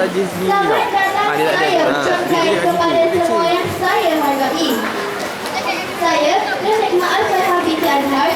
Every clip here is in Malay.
saja sendiri tau. Selamat datang Dia tak saya ada. ucapkan kepada semua yang saya hargai. Saya, Datuk Ma'afah binti Azhar,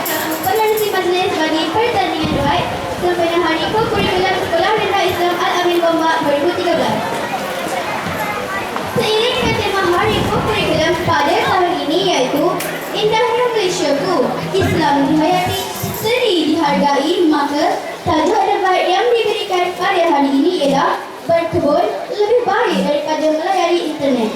penanti majlis bagi pertandingan duet sempena Hari Kurikulum Sekolah Rendah Islam Al-Amin Gombak 2013. Seiring dengan tema Hari Kurikulum pada tahun ini iaitu Indahnya Malaysiaku, Islam dihayati, seni dihargai, maka tajuk debat yang diberikan pada hari ini ialah berkebun lebih baik daripada melayari internet.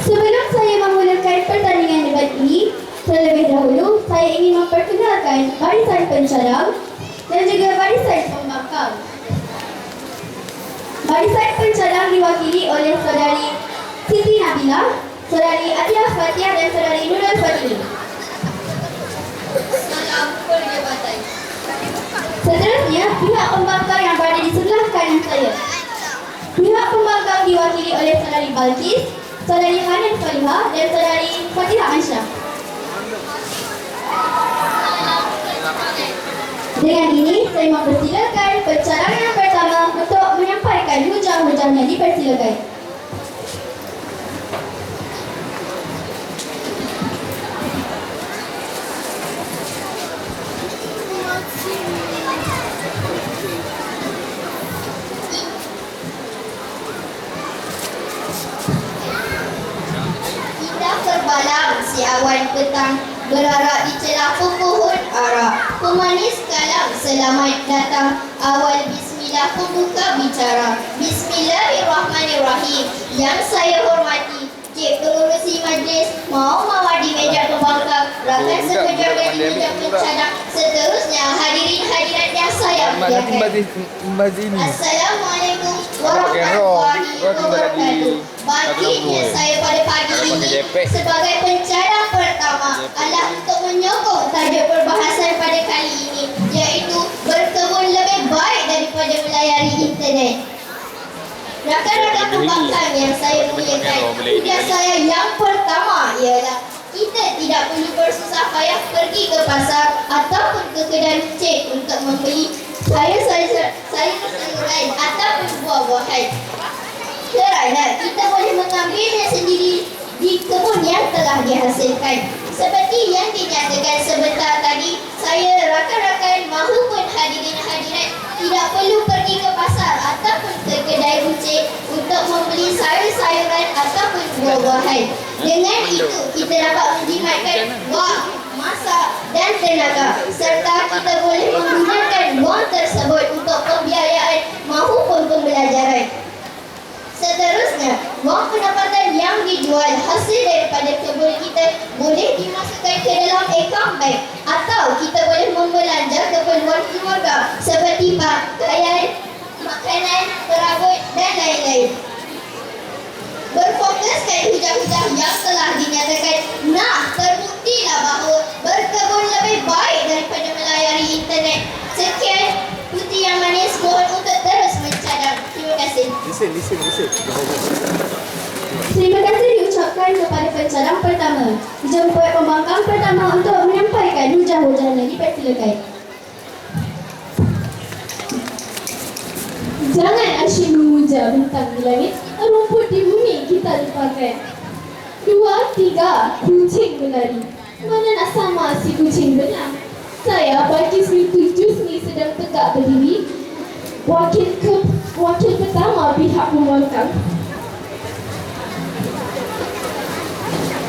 Sebelum saya memulakan pertandingan debat ini, terlebih dahulu saya ingin memperkenalkan barisan pencadang dan juga barisan pembangkang. Barisan pencadang diwakili oleh saudari Siti Nabila, saudari Adilah Fatihah dan saudari Nurul Fatih. Salam perjabatan. Seterusnya, pihak pembangkang yang berada di sebelah kanan saya. Pihak pembangkang diwakili oleh saudari Balkis, saudari Hanan Falihah dan saudari Fatihah Aisyah. Dengan ini, saya mempersilakan pencadangan yang pertama untuk menyampaikan hujah-hujahnya. Dipersilakan. Indah terbalang si awan petang, berarak di celah pohon ara. Pemanis kalam selamat datang, awal bismillah pembuka bicara. Bismillahirrahmanirrahim. Yang saya hormati Cik Pengurusi Majlis, mau mawar di meja pembangkang, rakan sekejaga di meja pencadang. Seterusnya hadirin hadirat yang saya muliakan. Assalamualaikum warahmatullahi wabarakatuh. Bangkitnya saya pada pagi ini sebagai pencadang pertama adalah untuk menyokong tajuk perbahasan pada kali ini, iaitu berkebun lebih baik daripada melayari internet. Rakan-rakan pembangkang yang saya muliakan, hujah saya yang pertama ialah kita tidak perlu bersusah payah pergi ke pasar ataupun ke kedai runcit untuk membeli sayur-sayuran ataupun buah-buahan, kerana kita boleh mengambilnya sendiri di kebun yang telah dihasilkan. Seperti yang dinyatakan sebentar tadi, saya, rakan-rakan mahupun hadirin-hadirat tidak perlu pergi ke pasar ataupun ke kedai runcit untuk membeli sayur-sayuran ataupun buah-buahan. Dengan itu, kita dapat menjimatkan wang, masa dan tenaga, serta kita boleh menggunakan wang tersebut untuk pembiayaan mahupun pembelajaran. Seterusnya, wang pendapatan yang dijual hasil daripada kebun kita boleh dimasukkan ke dalam akaun bank, atau kita boleh membelanja keperluan keluarga seperti pakaian, makanan, perabot dan lain-lain. Berfokuskan hujah-hujah yang telah dinyatakan, terbuktilah bahawa berkebun lebih baik daripada melayari internet. Sekian, putih yang manis, mohon untuk terus mencadang. Terima kasih. Listen. Terima kasih diucapkan kepada pencadang pertama. Jemput pembangkang pertama untuk menyampaikan hujah-hujahnya. Dipersilakan. Jangan asyik memuja bintang di langit, rumput di bumi kita lupakan. 2, 3, kucing berlari. Mana nak sama si kucing benar? Saya, Balkis binti Jusni sedang tegak berdiri, wakil pertama pihak pembangkang.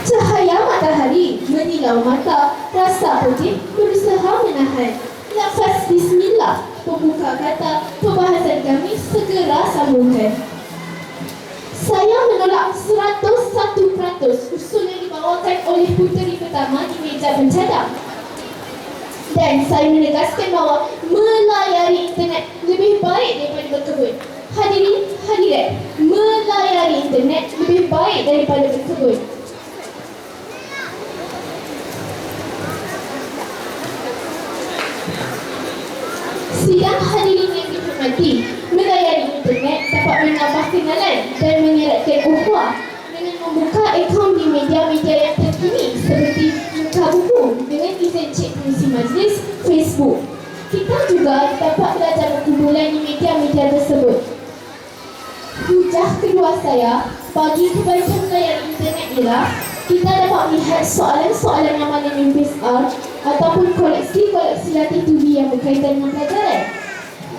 Cahaya matahari menilau mata, rasa putih berusaha menahan. Lafaz bismillah, pembuka kata, pembahasan kami segera sambungkan. Saya menolak 101% usul yang dibawakan oleh puteri pertama di meja pencadang. Dan saya menegaskan bahawa melayari internet lebih baik daripada berkebun. Hadirin hadirat, melayari internet lebih baik daripada berkebun. Sidang hadirin yang dihormati, melayari internet dapat menambah kenalan dan menyeratkan ukhuwah dengan membuka akaun di media-media yang terkini seperti Muka Buku dengan izin Cik Pengurusi Majlis, Facebook. Kita juga juga dapat belajar kumpulan di media-media tersebut. Hujah kedua saya bagi kebaikan layar internet ialah kita dapat melihat soalan-soalan yang mana besar ataupun koleksi-koleksi latih tubi yang berkaitan dengan pelajaran.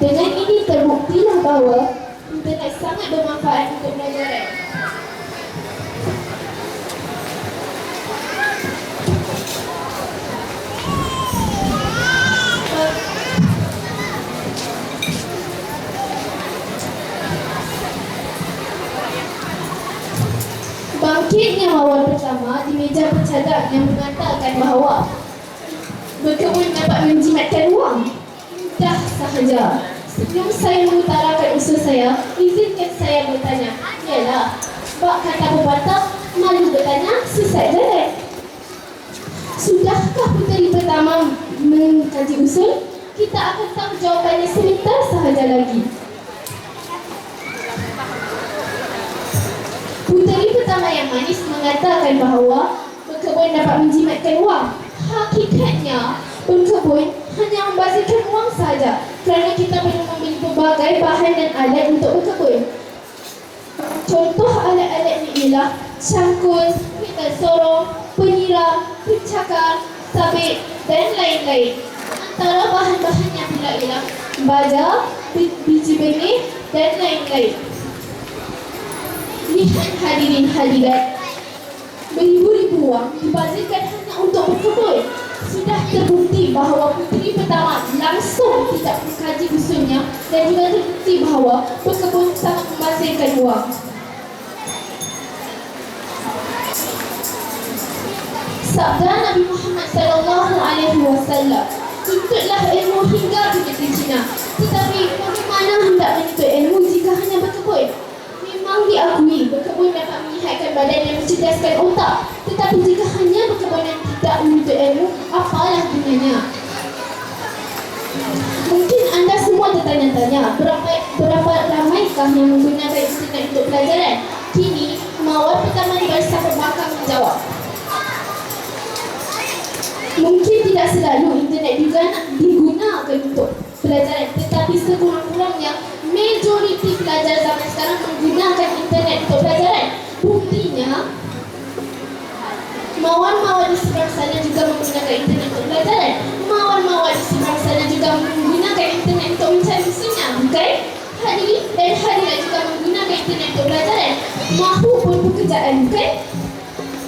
Dengan ini terbuktilah bahawa internet sangat bermanfaat untuk pelajaran. Bangkitnya mawar pertama di meja pencadang yang mengatakan bahawa berkebun dapat menjimatkan wang. Mudah sahaja. Sebelum saya mengutarakan usul saya, izinkan saya bertanya. Yalah, bak kata pepatah, malu bertanya, sesat jalan. Sudahkah puteri pertama mengkaji usul? Kita akan tahu jawapannya sebentar sahaja lagi. Puteri pertama yang manis mengatakan bahawa berkebun dapat menjimatkan wang. Hakikatnya, berkebun hanya membazirkan wang saja kerana kita perlu membeli pelbagai bahan dan alat untuk berkebun. Contoh alat-alatnya ialah cangkul, pita sorong, penyiram, pencakar, sabit dan lain-lain. Antara bahan-bahannya pula ialah baja, biji benih dan lain-lain. Lihat hadirin hadirat, beribu-ribu wang dibazirkan hanya untuk berkebun. Sudah terbukti bahawa puteri pertama langsung tidak mengkaji usulnya dan juga terbukti bahawa berkebun sangat membazirkan wang. Sabda Nabi Muhammad SAW, tuntutlah ilmu hingga ke negeri Cina. Tetapi bagaimana hendak menuntut ilmu jika hanya berkebun? Memang diakui berkebun dapat menyihatkan badan dan mencerdaskan otak. Tetapi jika hanya berkebun dan tidak menuntut ilmu, apalah gunanya? Mungkin anda semua tertanya-tanya, berapa ramaikah yang menggunakan internet untuk pelajaran? Kini, mawar pertama di barisan pembangkang menjawab. Mungkin tidak selalu internet juga digunakan untuk pelajaran, tetapi sekurang-kurangnya majoriti pelajar zaman sekarang menggunakan internet untuk pelajaran. Buktinya, mawar-mawar di seberang sana juga menggunakan internet untuk pelajaran. Mawar-mawar di seberang sana juga menggunakan internet untuk mencari musuhnya, bukan? Hadirin dan hadirat juga menggunakan internet untuk pelajaran. Mahu pun pekerjaan, bukan?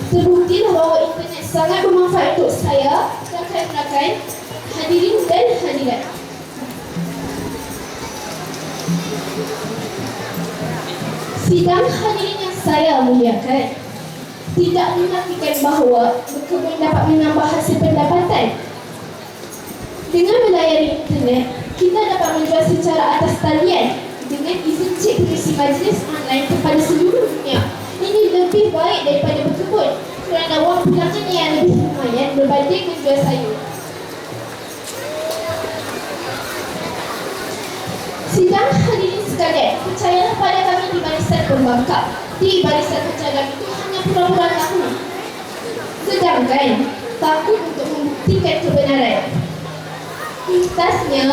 Terbuktilah bahawa internet sangat bermanfaat untuk saya, rakan-rakan, hadirin dan hadirat. Sidang hadirin yang saya muliakan, tidak menafikan bahawa berkebun dapat menambah hasil pendapatan. Dengan melayari internet, kita dapat menjual secara atas talian dengan izin cek pengisi majlis online kepada seluruh dunia. Ini lebih baik daripada berkebun kerana wang pulangannya yang lebih lumayan berbanding menjual sayur. Sidang hadirin sekalian, percayalah pada kami di barisan pembangkang. Di barisan pencadang itu hanya pura-pura takut, sedangkan takut untuk membuktikan kebenaran. Ringkasnya,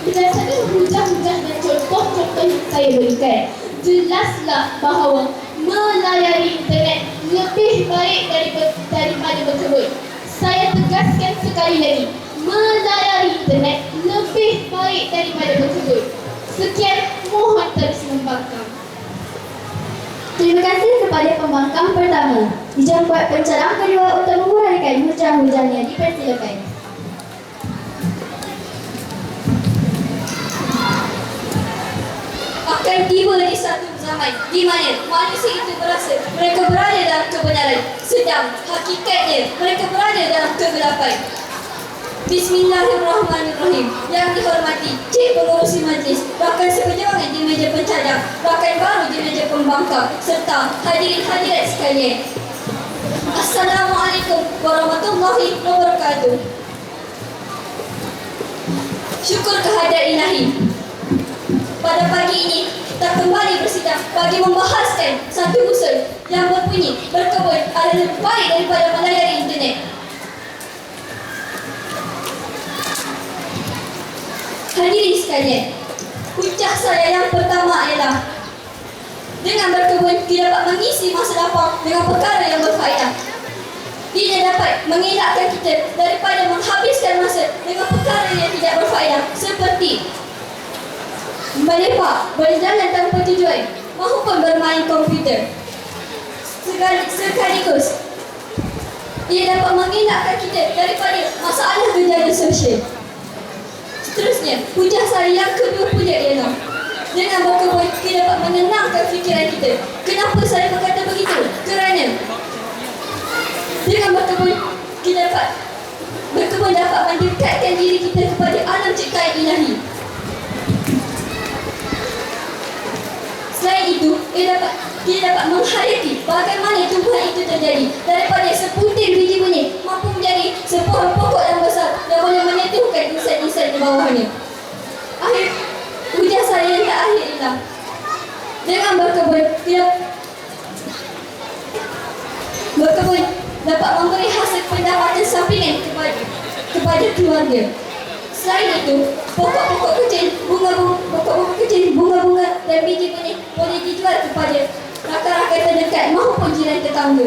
berdasarkan hujah-hujah dan contoh-contoh yang saya berikan, jelaslah bahawa melayari internet lebih baik daripada berkebun. Saya tegaskan sekali lagi, melayari internet lebih baik daripada berkebun. Sekian, mohon terus membangkang. Terima kasih kepada pembangkang pertama. Dijemput pencadang kedua untuk menguraikan hujah-hujahnya, dipersilakan. Akan tiba di satu zaman di mana manusia itu merasa mereka berada dalam kebenaran, sedang hakikatnya mereka berada dalam kegelapan. Bismillahirrahmanirrahim. Yang dihormati Cik Pengurusi Majlis, rakan seperjuangan di meja pencadang, rakan baru di meja pembangkang, serta hadirin hadirat sekalian. Assalamualaikum warahmatullahi wabarakatuh. Syukur kehadirat ilahi. Pada pagi ini kita kembali bersidang bagi membahaskan satu usul yang berbunyi berkebun adalah lebih baik daripada melayari internet. Dengan berkebun, kita dapat mengisi masa lapang dengan perkara yang berfaedah. Dia dapat mengelakkan kita daripada menghabiskan masa dengan perkara yang tidak berfaedah seperti melepak, berjalan tanpa tujuan maupun bermain komputer. Sekaligus, ia dapat mengelakkan kita daripada masalah gejala sosial. Seterusnya, hujah saya yang kedua pula ialah dengan berkebun, kita dapat menenangkan fikiran kita. Kenapa saya berkata begitu? Kerana dengan berkebun, kita dapat mendekatkan diri kita kepada alam ciptaan ilahi. Selain itu, kita dapat menghayati bagaimana tumbuhan itu terjadi. Daripada seputir biji benih mampu menjadi sebuah pokok yang besar yang boleh menyetuhkan insan-insan di bawahnya. Hujah saya yang terakhir ialah dengan berkebun, berkebun dapat memberi hasil pendapatan sampingan kepada keluarga. Selain itu, pokok-pokok kecil, bunga-bunga dan biji benih boleh dijual kepada rakan-rakan terdekat maupun jiran tetangga.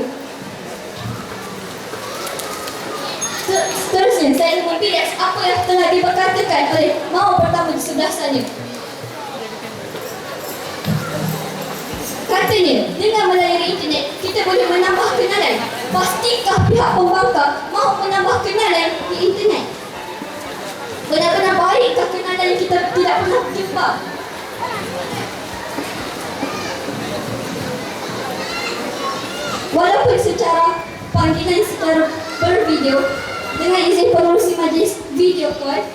Seterusnya, saya ingin membilas apa yang telah diberkatakan oleh mawar pertama di sebelah sana. Katanya, dengan melayari internet, kita boleh menambah kenalan. Pastikah pihak pembangkang mahu menambah kenalan di internet? Benar-benar baikkah kenalan yang kita tidak pernah jumpa? Walaupun secara panggilan secara bervideo dengan izin pengurusi majlis video call,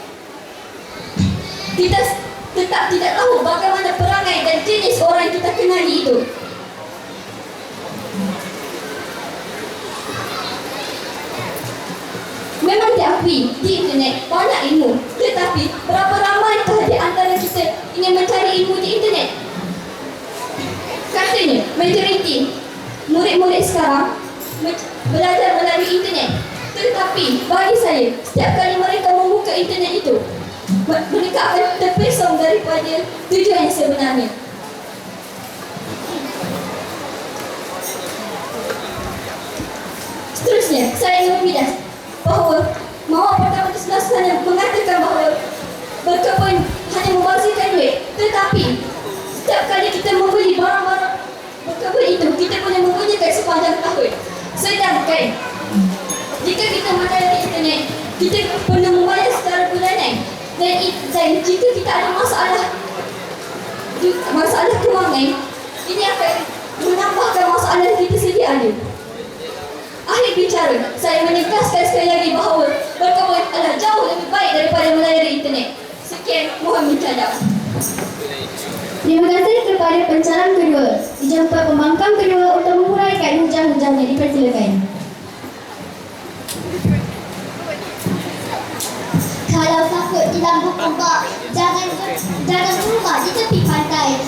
kita tetap tidak tahu bagaimana perangai dan jenis orang yang kita kenali itu. Memang diakui di internet banyak ilmu, tetapi berapa ramaikah di antara kita ingin mencari ilmu di internet? Katanya, majoriti murid-murid sekarang belajar melalui internet. Tetapi bagi saya, setiap kali mereka membuka internet itu, mereka akan terpesong daripada tujuan yang sebenarnya. Seterusnya, saya ingin membilas bahawa mawar pertama di sebelah sana mengatakan bahawa berkebun hanya membazirkan duit. Tetapi setiap kali kita membeli barang-barang berkebun itu, kita boleh menggunakan sepanjang tahun. Sedangkan jika kita melayari internet, kita perlu membayar secara bulanan. Dan jika kita ada masalah kewangan, ini akan menambahkan masalah yang kita sedia ada. Akhir bicara, saya menegaskan sekali lagi bahawa berkebun adalah jauh lebih baik daripada melayari internet. Sekian, mohon minta maaf. Terima kasih kepada pencaran kedua. Dijumpa pembangkang kedua untuk menguraikan hujah-hujahnya. Dipersilakan. Kalau takut di lambung ombak, jangan berumah di tepi pantai.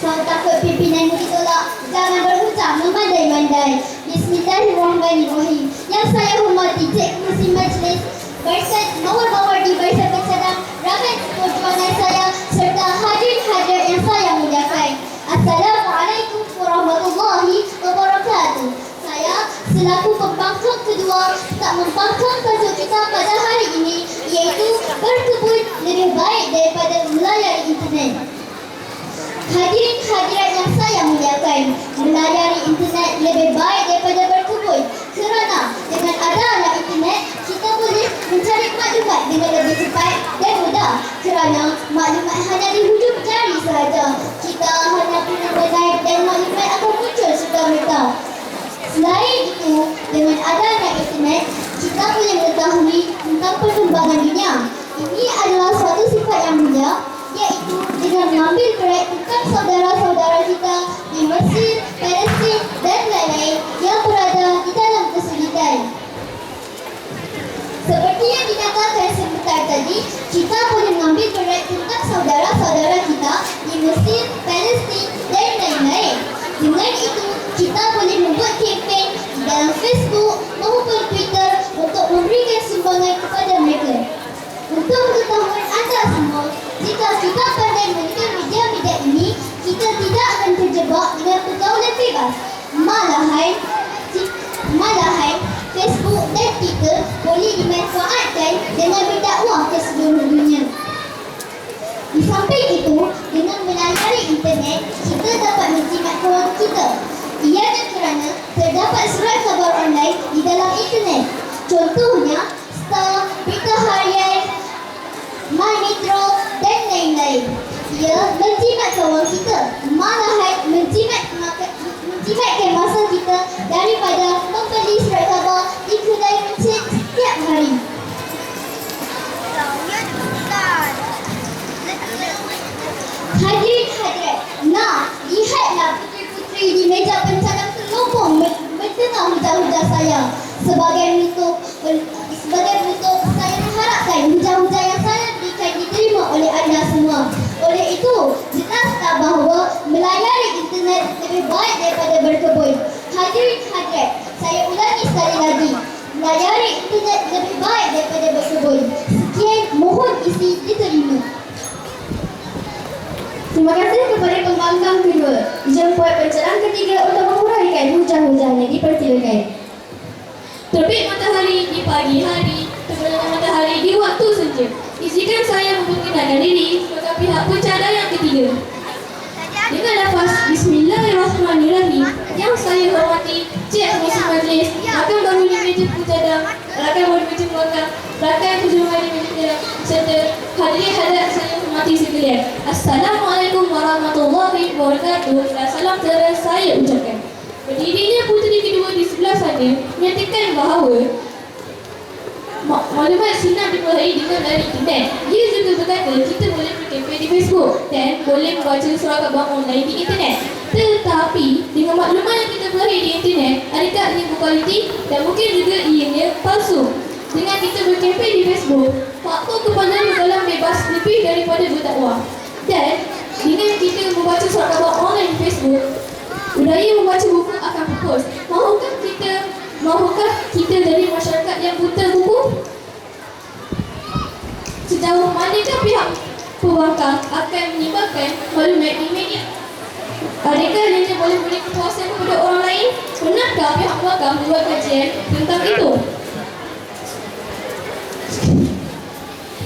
Kalau takut pimpinanmu ditolak, jangan berhutang memandai-mandai. Bismillahirrahmanirrahim. Yang saya hormati Cik Kursi Majlis, mawar-mawar di barisan pencerang, rakan perjuangan saya serta hadirin-hadirat yang saya muliakan. Assalamualaikum warahmatullahi wabarakatuh. Saya selaku pembangkang kedua tak membangkang tajuk kita pada hari ini, iaitu berkebun lebih baik daripada melayari internet. Hadirin-hadirat yang saya muliakan, melayari internet lebih baik daripada berkebun kerana dengan adanya internet, kita boleh mencari maklumat dengan lebih cepat dan mudah kerana maklumat hanya di hujung jari sahaja. Kita hanya perlu menaik dan maklumat akan muncul serta-merta. Selain itu, dengan adanya internet, kita boleh mengetahui tentang perkembangan dunia. Ini adalah suatu sifat yang mulia, iaitu dengan mengambil berat tentang saudara-saudara kita di Mesir, Palestin dan lain-lain yang berada di dalam kesulitan. Seperti yang dikatakan sebentar tadi, kita boleh mengambil berat tentang saudara-saudara kita di Mesir, Palestin dan lain-lain. Dengan itu, kita boleh membuat kempen di dalam Facebook maupun Twitter untuk memberikan sumbangan kepada mereka. Untuk pengetahuan anda semua, jika kita pandai menggunakan media-media ini, kita tidak boleh dimanfaatkan dengan berdakwah ke seluruh dunia. Di samping itu, dengan melayari internet, kita dapat menjimat kawan kita. Ianya kerana terdapat surat khabar online di dalam internet. Contohnya, Star, Berita Harian, My Metro dan lain-lain. Ia menjimat kawan kita, malahan menjimatkan masa kita daripada membeli surat khabar di kedai mencit setiap hari. Hadirin hadirat, lihatlah puteri-puteri di meja pencadang terlopong bertengah hujah-hujah saya. Sebagai bentuk saya mengharapkan hujah-hujah yang saya berikan diterima oleh anda semua. Oleh itu, jelaslah bahawa melayari internet lebih baik daripada berkebun. Hadirin hadirat, saya ulangi sekali lagi. Melayari internet lebih baik daripada berkebun. Sekian, mohon isi diterima. Terima kasih kepada pembangkang kedua. Dijemput pencadang ketiga untuk menguraikan hujah-hujahnya. Dipersilakan. Terbit matahari di pagi hari, terbenam matahari di waktu senja. Izinkan saya memperkenalkan diri sebagai pihak pencadang yang ketiga. Dengan lafaz Bismillahirrahmanirrahim, yang saya hormati Cik Pengurusi Majlis, rakan baru di meja pencadang, rakan baru di meja pembangkang, rakan penjumpa di meja pencadang, serta hadirin hadirat saya hormati sekalian. Assalamualaikum warahmatullahi wabarakatuh. Dan salam sejahtera saya ucapkan. Berdirinya puteri kedua di sebelah sana menyatakan bahawa maklumat sinar diperoleh dengan dari internet. Ia juga berkata kita boleh berkempen di Facebook dan boleh membaca surat khabar online di internet. Tetapi dengan maklumat yang kita peroleh di internet, adakah ia berkualiti dan mungkin juga ianya palsu. Dengan kita berkempen di Facebook, faktor kepanan bergalang bebas lebih daripada berdakwah. Dan dengan kita membaca surat khabar online di Facebook, budaya membaca buku akan pupus. Mahukah kita dari masyarakat yang buta buku? Sejauh manakah pihak pembangkang akan menyebarkan maklumat di media? Adakah ianya boleh beri kepuasan kepada orang lain? Benarkah pihak pembangkang membuat kajian tentang itu?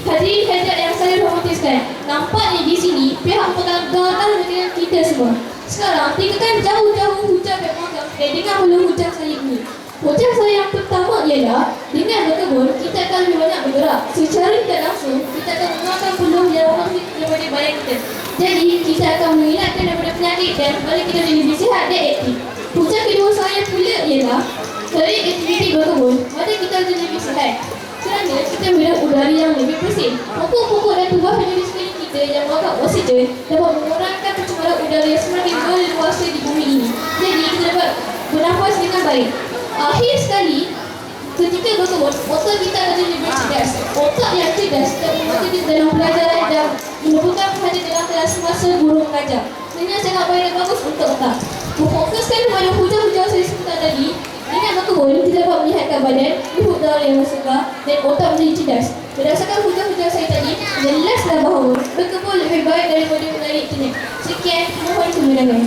Hadirin hadirat yang saya hormati sekalian, nampaknya di sini pihak pembangkang dengan kita semua. Sekarang, tinggalkan jauh-jauh hujah pembangkang dan dengar dulu hujah saya ini. Hujah saya yang pertama ialah, dengan berkebun, kita akan lebih banyak bergerak. Secara tidak langsung, kita akan mengeluarkan peluang yang orang daripada badan kita. Jadi, kita akan mengelakkan daripada penyakit dan badan kita lebih sihat dan aktif. Hujah kedua saya pula ialah, dari aktiviti berkebun, badan kita lebih sihat. Kerana kita melihat udara yang lebih bersih. Pokok-pokok dan tumbuhan di sekeliling kita yang mengangkat oksigen dapat mengurangkan pencemaran udara yang semakin berluasa di bumi ini. Jadi kita dapat bernafas dengan baik. Akhir sekali, ketika berkebun, otak kita akan lebih cerdas. Otak yang cerdas dan membantu kita dalam pelajaran dan menemukan perhatian dalam kelas semasa guru mengajar. Dengan sangat baik dan bagus untuk otak. Memfokuskan kepada hujah-hujah saya sebentar tadi. Dengan berkebun, kita dapat menyihatkan badan, hidup udara yang segar dan otak menjadi cerdas. Berdasarkan hujah-hujah saya tadi, jelaslah bahawa berkebun lebih baik daripada melalui internet. Sekian, mohon kemudahan.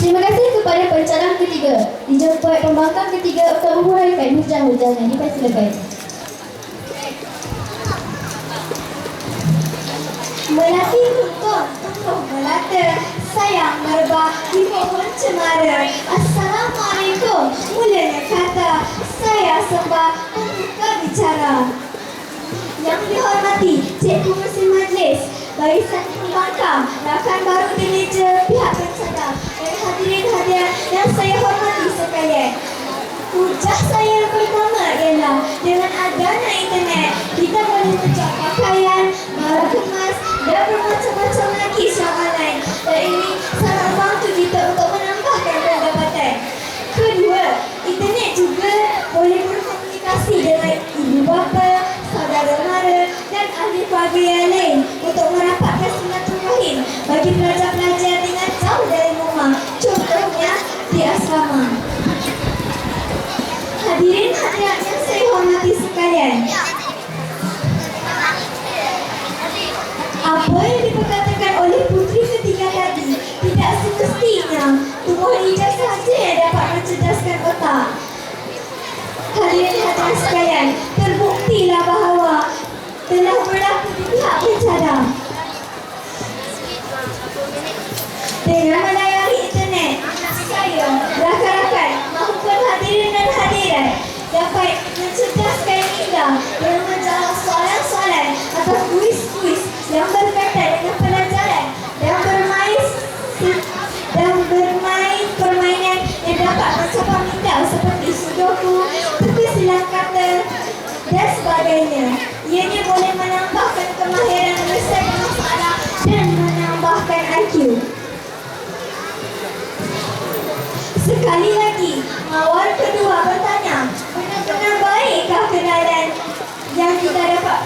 Terima kasih kepada pencadang ketiga. Dijemput pembangkang ketiga untuk menguraikan hujah-hujahnya. Dipersilakan. Melati untung, tumbuh melata, sayang merebah di pohon cemara. Assalamualaikum, mulanya kata, saya sembah membuka bicara. Yang dihormati, Cik Pengurusi Majlis, barisan pembangkang, rakan baru di meja pihak pencadang, dan hadirin hadirat yang saya hormati sekalian. Hujah saya yang pertama ialah, dengan adanya internet, kita boleh menjual pakaian, barang kemas dan bermacam-macam lagi soal lain. Dan ini sangat membantu kita untuk menambahkan pendapatan. Kedua, internet juga boleh berkomunikasi dengan ibu bapa, saudara mara dan ahli keluarga yang lain untuk merapatkan silaturahim bagi pelajar-pelajar dengan jauh dari rumah. Contohnya di asrama. Hadirin hadirat yang saya hormati sekalian, apa yang diperkatakan oleh puteri ketiga tadi tidak semestinya tumbuhan hijau sahaja yang dapat mencerdaskan otak. Hadirin hadirat sekalian, yang melayari internet. Saya, rakan-rakan, maupun hadirin dan hadirat dapat mencerdaskan anda dengan menjawab soalan-soalan atau kuis-kuis yang berkaitan dengan pelajaran dan bermain permainan yang dapat mencapai minda seperti sudoku, teka silang kata dan sebagainya. Ianya boleh menambahkan kemahiran menyelesaikan masalah dan menambahkan IQ. Sekali lagi, mawar kedua bertanya, benar-benar baikkah kenalan yang kita dapat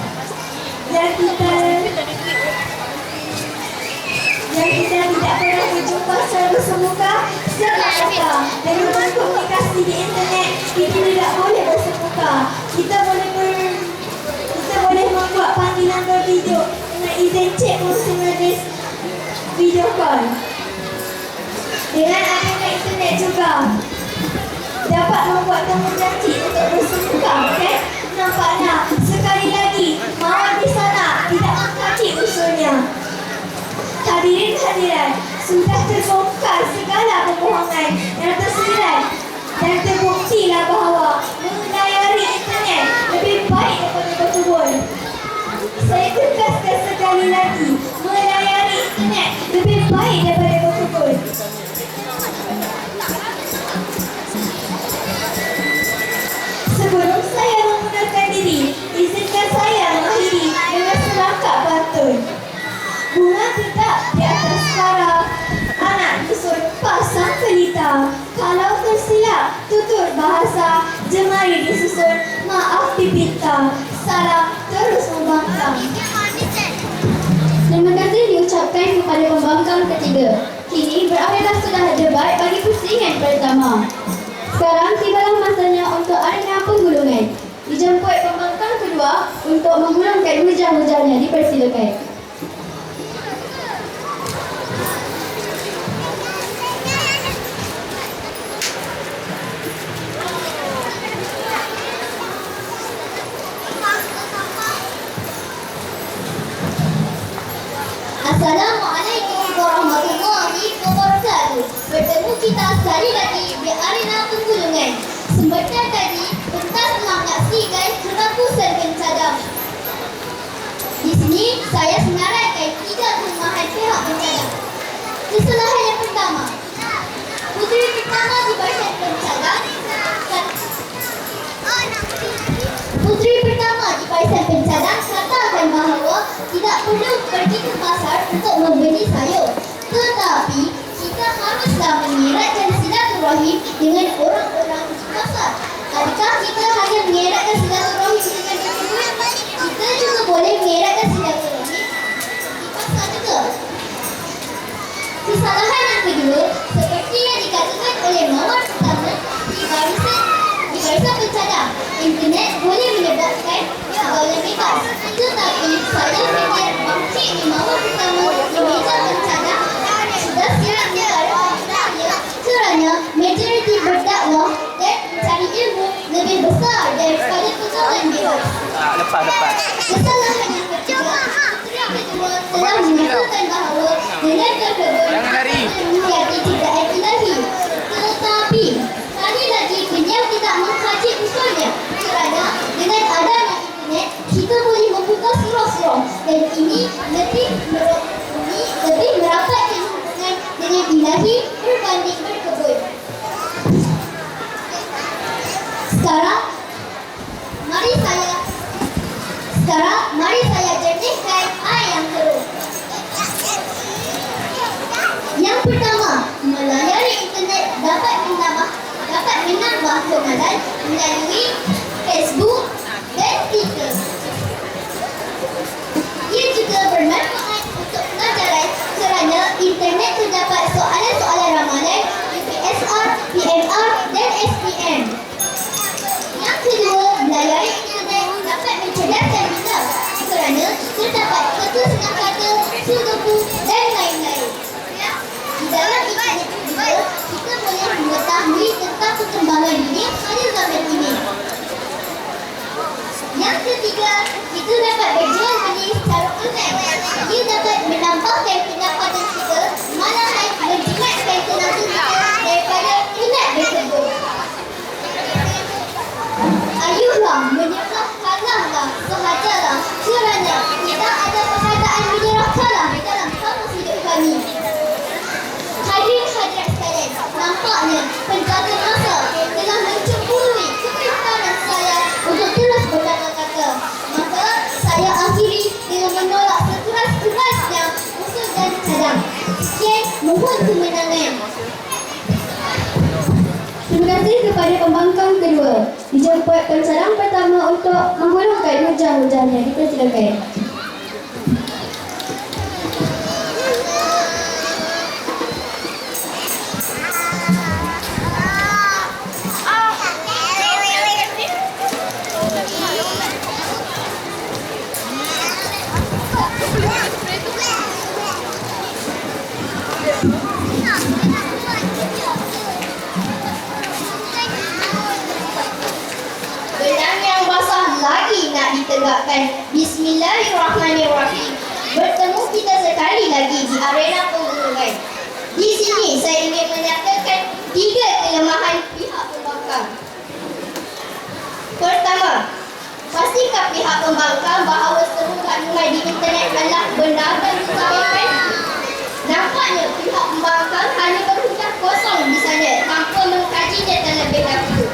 yang kita tidak pernah berjumpa secara bersemuka? Siapa kata dengan berkomunikasi di internet kita tidak boleh bersemuka? Kita boleh membuat panggilan bervideo dengan izin cek fungsi video call. Dengan adanya internet juga dapat membuat kamu janji untuk bersemuka, kan? Nampaknya sekali lagi mawar di sana tidak mengkaji usulnya. Hadirin hadirat, sudah terbongkar segala kebohongan yang tersirat dan terbuktilah bahawa melayari internet lebih baik daripada berkebun. Saya tegaskan sekali lagi, melayari internet lebih baik daripada berkebun. Sebelum saya menggunakan diri, izinkan saya mengakhiri dengan selangkah pantun. Bunga tidak di atas karang, anak dusun pasang pelita. Kalau tersilap tutur bahasa, jemari disusun, maaf dipinta. Salam terus membangkang. Terima kasih diucapkan kepada pembangkang ketiga. Kini berakhirlah sudah debat bagi pusingan pertama. Sekarang tibalah masanya untuk arena penggulungan. Dijemput pembangkang kedua untuk menggulungkan hujah-hujahnya, dipersilakan. Assalamualaikum warahmatullahi wabarakatuh. Bertemu kita sekali lagi di arena penggulungan. Sebentar tadi, pentas telah menyaksikan kerakusan pencadang. Di sini, saya senaraikan 3 kelemahan pihak pencadang. Kesalahan yang pertama, puteri pertama di barisan pencadang katakan bahawa tidak perlu pergi ke pasar untuk membeli sayur. Tetapi, kita haruslah mengeratkan silaturahim dengan orang-orang di pasar. Adakah kita hanya mengeratkan silaturahim dengan orang? Kita juga boleh mengeratkan silaturahim di pasar juga. Kesalahan yang kedua, seperti yang dikatakan oleh mawar pertama di barisan pencadang, internet boleh menyebabkan pergaulan bebas. Tetapi saya fikir makcik di mawar pertama di meja pencadang sudah siap kerana majoriti berdakwah dan mencari ilmu lebih besar daripada pergaulan bebas. Lepas. Kesalahan yang ketiga, telah menyatakan bahawa dengan berkebun menjadi ciptaan ilahi. Tetapi sekali lagi beliau tidak mengkaji usulnya, kerana dengan adanya internet kita boleh membuka surau-surau dan ini lebih merapatkan hubungan dengan ilahi berbanding berkebun. Sekarang mari saya jernihkan air yang keruh. Yang pertama, melayari internet dapat menambah kenalan melalui Facebook dan Twitter. Ia juga bermanfaat untuk pelajaran kerana internet terdapat soalan-soalan ramalan UPSR, PMR dan SPM. Yang kedua, melayari internet dapat mencerdaskan minda kerana terdapat teka kata, sudoku dan lain-lain. Di dalam internet juga, kita boleh mengetahui tentang perkembangan dunia pada zaman ini. Yang ketiga, kita dapat berjual beli secara online. Ia dapat menambahkan pendapatan kita, malahan menjilat menyerah kalahlah sahajalah kerana tidak ada perkataan menyerah kalah dalam kamus hidup kami. Hadirin hadirat sekalian, nampaknya penjaga masa telah mencemburui kepintaran saya untuk terus berkata-kata. Maka saya akhiri dengan menolak sekeras-kerasnya usul dan cadang. Sekian, mohon kemenangan. Terima kasih kepada pembangkang kedua. Dijemput pencarang pertama untuk menggulungkan hujah-hujahnya. Dipersilakan. Benang yang basah lagi nak ditegakkan. Bismillahirrahmanirrahim. Bertemu kita sekali lagi di arena penggulungan. Di sini saya ingin menyatakan 3 kelemahan pihak pembangkang. Pertama, pastikan pihak pembangkang bahawa semua maklumat di internet adalah benar dan disampaikan. Nampaknya pihak pembangkang hanya berhujah kosong di sana tanpa mengkajinya terlebih dahulu.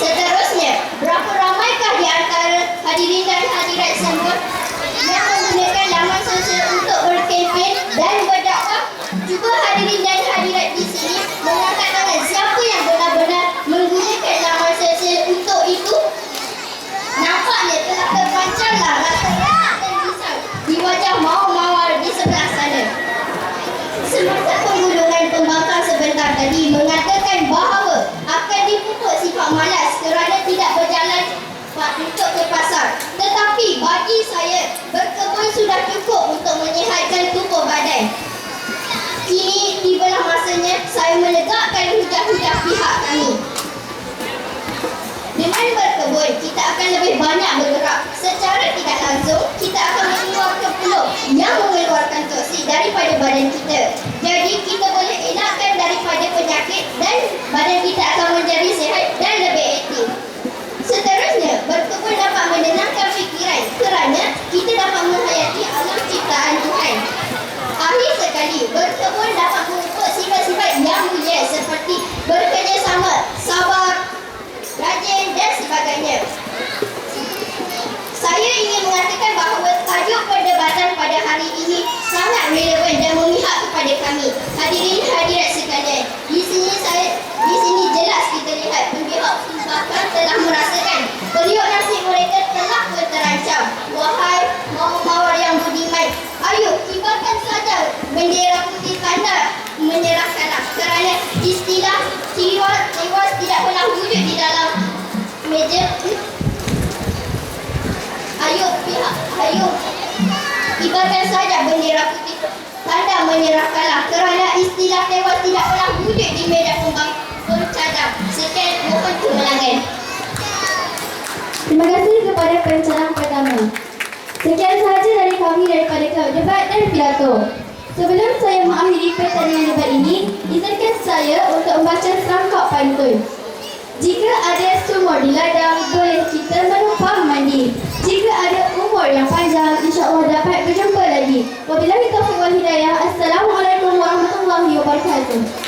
Seterusnya, berapa ramaikah di antara hadirin dan hadirat semua yang menggunakan laman sosial untuk berkempen dan berdakwah? Cuba hadirin dan hadirat di sini mengangkat tangan siapa yang benar-benar menggunakan laman sosial untuk itu. Nampaknya telah terpancarlah rasa rasak dan risau di wajah mawar-mawar di sebelah sana. Semasa penggulungan pembangkang sebentar tadi mengatakan bahawa akan dipupuk sifat malas kerana tidak berjalan untuk ke pasar. Tetapi bagi saya, berkebun sudah cukup untuk menyihatkan tubuh badan. Kini tibalah masanya saya menegakkan hujah-hujah pihak kami. Dengan berkebun, kita akan lebih banyak bergerak. Secara tidak langsung, kita akan mengeluarkan peluh yang mengeluarkan toksik daripada badan kita. Jadi, kita boleh elakkan daripada penyakit dan badan kita akan menjadi sihat dan lebih aktif. Seterusnya, berkebun dapat menenangkan fikiran kerana kita dapat menghayati alam ciptaan Tuhan. Akhir sekali, berkebun dapat mengukur sifat-sifat yang mulia seperti bekerjasama, sabar, rajin dan sebagainya. Saya ingin mengatakan bahawa tajuk perdebatan pada hari ini sangat relevan dan memihak kepada kami. Hadirin hadirat sekalian, di sini jelas kita lihat pihak pembangkang telah merasakan periuk nasib mereka telah pun terancam. Wahai mawar-mawar yang budiman, ayo kibarkan saja bendera putih tanda menyerah kalah kerana istilah tewas tidak pernah wujud di dalam meja. Ayo kibarkan saja bendera putih tanda menyerah kalah kerana istilah tewas tidak pernah wujud di meja pencadang. Sekian, mohon kemenangan. Terima kasih kepada pencarang pertama. Sekian sahaja dari kami daripada Kelab Debat dan Pidato. Sebelum saya mengakhiri pertandingan debat ini, izinkan saya untuk membaca serangkap pantun. Jika ada sumur di ladang, boleh kita menumpang mandi. Jika ada umur yang panjang, insya-Allah dapat berjumpa lagi. Wabillahi taufiq wal hidayah. Assalamualaikum warahmatullahi wabarakatuh.